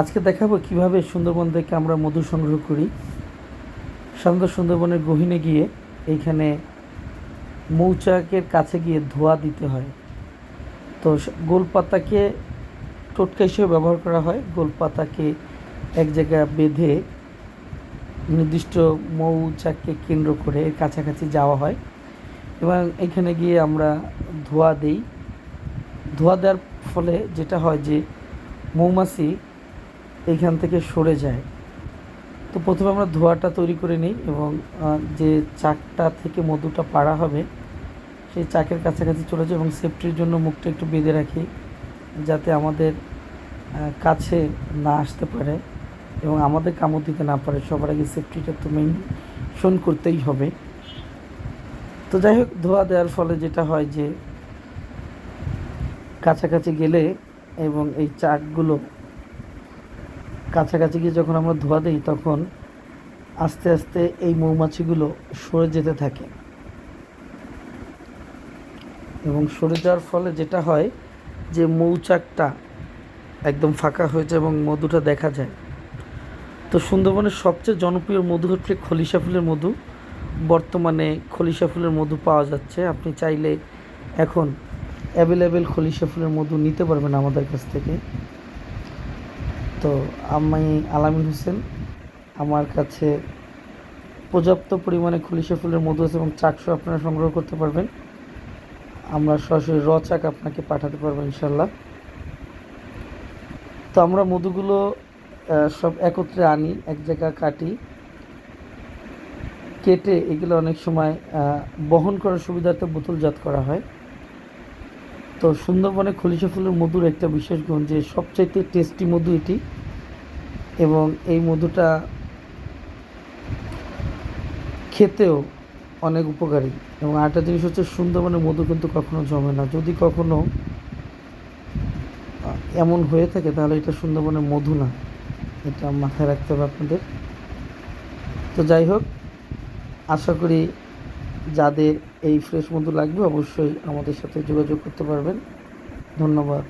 আজকে দেখাবো কিভাবে সুন্দরবন থেকে আমরা মধু সংগ্রহ করি। সাধারণত সুন্দরবনের গহীনে গিয়ে এইখানে মৌচাকের কাছে গিয়ে ধোঁয়া দিতে হয়। তো গোলপাতাকে টোটকা হিসেবে ব্যবহার করা হয়। গোলপাতাকে এক জায়গায় বেঁধে নির্দিষ্ট মৌচাককে কেন্দ্র করে এর কাছাকাছি যাওয়া হয় এবং এখানে গিয়ে আমরা ধোঁয়া দিই। ধোঁয়া দেওয়ার ফলে যেটা হয় যে মৌমাছি এইখান থেকে সরে যায়। তো প্রথমে আমরা ধোঁয়াটা তৈরি করে নিই এবং যে চাকটা থেকে মধুটা পাড়া হবে সেই চাকের কাছাকাছি চলে যায় এবং সেফটির জন্য মুখটা একটু বেঁধে রাখি যাতে আমাদের কাছে না আসতে পারে এবং আমাদের কামড় দিতে না পারে। সবার আগে সেফটিটা তো মেনশন করতেই হবে। তো যাই হোক, ধোঁয়া দেওয়ার ফলে যেটা হয় যে কাছাকাছি গেলে এবং এই চাকগুলো কাছাকাছি গিয়ে যখন আমরা ধোঁয়া দিই তখন আস্তে আস্তে এই মৌমাছিগুলো সরে যেতে থাকে এবং সরে যাওয়ার ফলে যেটা হয় যে মৌচাকটা একদম ফাঁকা হয়ে যায় এবং মধুটা দেখা যায়। তো সুন্দরবনের সবচেয়ে জনপ্রিয় মধু হচ্ছে খলিশা ফুলের মধু। বর্তমানে খলিশা ফুলের মধু পাওয়া যাচ্ছে। আপনি চাইলে এখন অ্যাভেলেবেল খলিশা ফুলের মধু নিতে পারবেন আমাদের কাছ থেকে। তো আমি আলামিন হোসেন, আমার কাছে পর্যাপ্ত পরিমাণে খলিশা ফুলের মধু আছে এবং চাকসহ আপনারা সংগ্রহ করতে পারবেন। আমরা সরাসরি চাক আপনাকে পাঠাতে পারবো ইনশাল্লাহ। তো আমরা মধুগুলো সব একত্রে আনি, এক জায়গা কাটি, কেটে এগুলো অনেক সময় বহন করার সুবিধার্থে বোতলজাত করা হয়। তো সুন্দরবনে খলিশা ফুলের মধুর একটা বিশেষ গুণ যে সবচাইতে টেস্টি মধু এটি এবং এই মধুটা খেতেও অনেক উপকারী। এবং আরেকটা জিনিস হচ্ছে সুন্দরবনের মধু কিন্তু কখনো জমে না। যদি কখনো এমন হয়ে থাকে তাহলে এটা সুন্দরবনের মধু না, এটা মাথায় রাখতে হবে আপনাদের। তো যাই হোক, আশা করি যাদের এই ফ্রেশ মধু লাগবে অবশ্যই আমাদের সাথে যোগাযোগ করতে পারবেন। ধন্যবাদ।